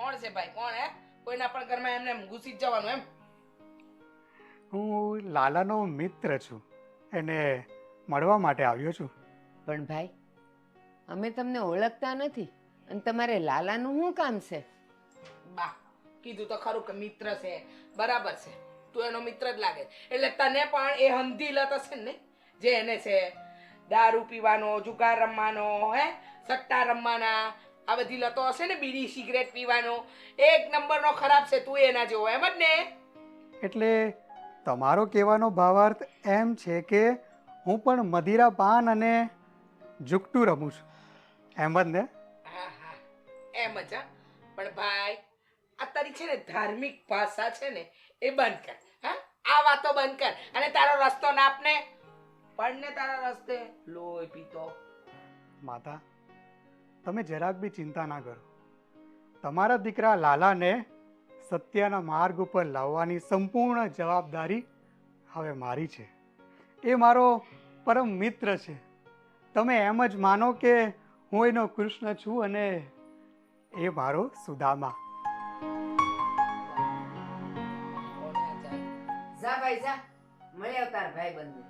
કોણ છે ભાઈ? કોણ હે? કોઈના પણ ઘરમાં એમને એમ ઘૂસી જ જવાનું એમ? હું લાલાનો મિત્ર છું, એને મળવા માટે આવ્યો છું. પણ ભાઈ, અમે તમને ઓળખતા નથી અને તમારે લાલાનું શું કામ છે? બા, કીધું તો ખરું કે મિત્ર છે, બરાબર છે. તું એનો મિત્ર જ લાગે. એટલે તને પણ એ હંધી લત હશે ને, જે એને છે દારૂ પીવાનો, જુગાર રમવાનો, સટ્ટા રમવાના, આ બધી લતો હશે ને, બીડી સિગરેટ પીવાનો. એક નંબરનો ખરાબ છે તું એના જેવો, એમ જ ને? એટલે તમારો કહેવાનો ભાવાર્થ એમ છે કે હું પણ મદિરા પાન અને જુગટું રમું છું, એમ જ ને? હા હા, એમ જ. હા, પણ ભાઈ, આ તારી છે ને ધાર્મિક ભાષા છે ને, એ બંધ કર. હા, આ વાતો બંધ કર અને તારો રસ્તો નાપને. પડને તારા રસ્તે લોહી પીતો. માતા, તમે જરાક બી ચિંતા ના કરો. તમારા દીકરા લાલાને સત્યના માર્ગ ઉપર લાવવાની સંપૂર્ણ જવાબદારી હવે મારી છે. એ મારો પરમ મિત્ર છે. તમે એમ જ માનો કે હું એનો કૃષ્ણ છું અને એ મારો સુદામા. જા ભાઈ જા, મળ્યા તાર ભાઈ બંધુ.